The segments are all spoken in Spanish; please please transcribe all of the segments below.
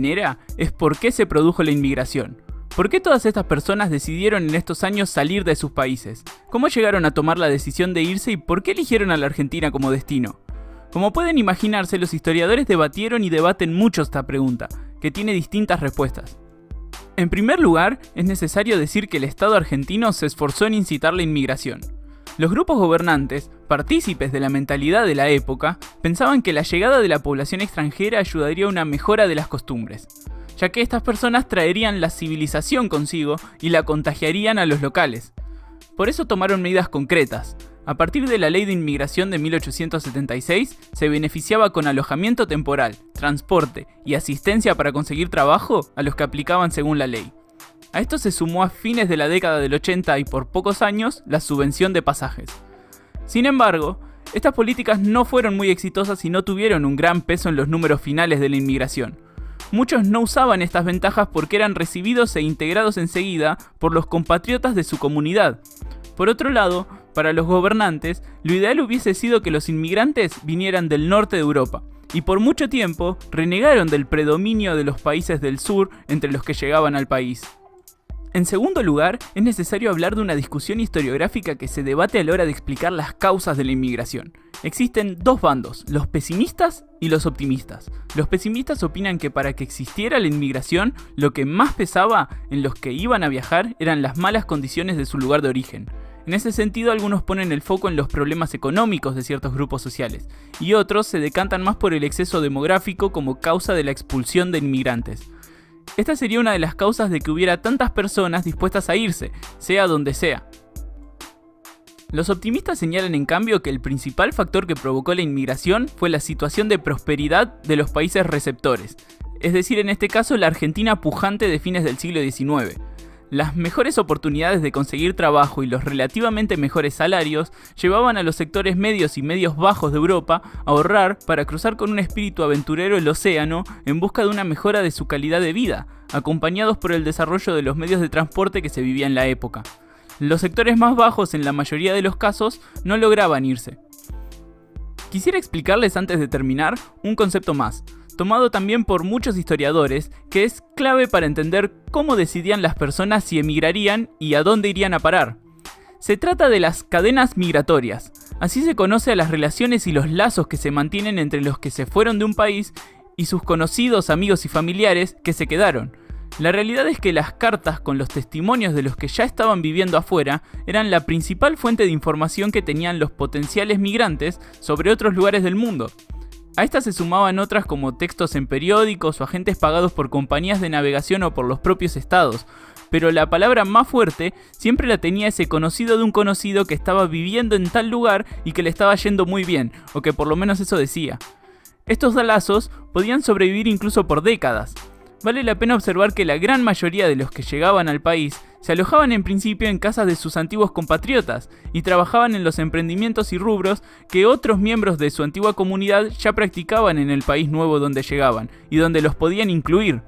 manera es por qué se produjo la inmigración. ¿Por qué todas estas personas decidieron en estos años salir de sus países? ¿Cómo llegaron a tomar la decisión de irse y por qué eligieron a la Argentina como destino? Como pueden imaginarse, los historiadores debatieron y debaten mucho esta pregunta, que tiene distintas respuestas. En primer lugar, es necesario decir que el Estado argentino se esforzó en incitar la inmigración. Los grupos gobernantes, partícipes de la mentalidad de la época, pensaban que la llegada de la población extranjera ayudaría a una mejora de las costumbres, ya que estas personas traerían la civilización consigo y la contagiarían a los locales. Por eso tomaron medidas concretas. A partir de la Ley de Inmigración de 1876, se beneficiaba con alojamiento temporal, transporte y asistencia para conseguir trabajo a los que aplicaban según la ley. A esto se sumó a fines de la década del 80 y por pocos años la subvención de pasajes. Sin embargo, estas políticas no fueron muy exitosas y no tuvieron un gran peso en los números finales de la inmigración. Muchos no usaban estas ventajas porque eran recibidos e integrados enseguida por los compatriotas de su comunidad. Por otro lado, para los gobernantes, lo ideal hubiese sido que los inmigrantes vinieran del norte de Europa, y por mucho tiempo renegaron del predominio de los países del sur entre los que llegaban al país. En segundo lugar, es necesario hablar de una discusión historiográfica que se debate a la hora de explicar las causas de la inmigración. Existen dos bandos, los pesimistas y los optimistas. Los pesimistas opinan que para que existiera la inmigración, lo que más pesaba en los que iban a viajar eran las malas condiciones de su lugar de origen. En ese sentido, algunos ponen el foco en los problemas económicos de ciertos grupos sociales, y otros se decantan más por el exceso demográfico como causa de la expulsión de inmigrantes. Esta sería una de las causas de que hubiera tantas personas dispuestas a irse, sea donde sea. Los optimistas señalan en cambio que el principal factor que provocó la inmigración fue la situación de prosperidad de los países receptores, es decir, en este caso la Argentina pujante de fines del siglo XIX. Las mejores oportunidades de conseguir trabajo y los relativamente mejores salarios llevaban a los sectores medios y medios bajos de Europa a ahorrar para cruzar con un espíritu aventurero el océano en busca de una mejora de su calidad de vida, acompañados por el desarrollo de los medios de transporte que se vivía en la época. Los sectores más bajos en la mayoría de los casos no lograban irse. Quisiera explicarles antes de terminar un concepto más, tomado también por muchos historiadores, que es clave para entender cómo decidían las personas si emigrarían y a dónde irían a parar. Se trata de las cadenas migratorias. Así se conoce a las relaciones y los lazos que se mantienen entre los que se fueron de un país y sus conocidos, amigos y familiares que se quedaron. La realidad es que las cartas con los testimonios de los que ya estaban viviendo afuera eran la principal fuente de información que tenían los potenciales migrantes sobre otros lugares del mundo. A estas se sumaban otras como textos en periódicos o agentes pagados por compañías de navegación o por los propios estados, pero la palabra más fuerte siempre la tenía ese conocido de un conocido que estaba viviendo en tal lugar y que le estaba yendo muy bien, o que por lo menos eso decía. Estos lazos podían sobrevivir incluso por décadas. Vale la pena observar que la gran mayoría de los que llegaban al país se alojaban en principio en casas de sus antiguos compatriotas y trabajaban en los emprendimientos y rubros que otros miembros de su antigua comunidad ya practicaban en el país nuevo donde llegaban y donde los podían incluir.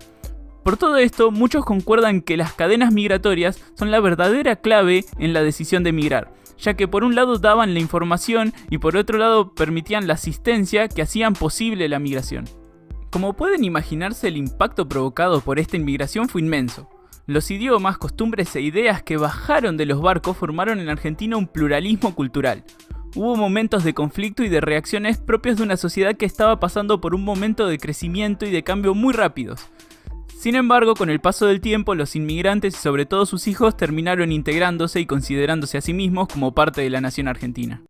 Por todo esto, muchos concuerdan que las cadenas migratorias son la verdadera clave en la decisión de emigrar, ya que por un lado daban la información y por otro lado permitían la asistencia que hacían posible la migración. Como pueden imaginarse, el impacto provocado por esta inmigración fue inmenso. Los idiomas, costumbres e ideas que bajaron de los barcos formaron en Argentina un pluralismo cultural. Hubo momentos de conflicto y de reacciones propios de una sociedad que estaba pasando por un momento de crecimiento y de cambio muy rápidos. Sin embargo, con el paso del tiempo, los inmigrantes y sobre todo sus hijos terminaron integrándose y considerándose a sí mismos como parte de la nación argentina.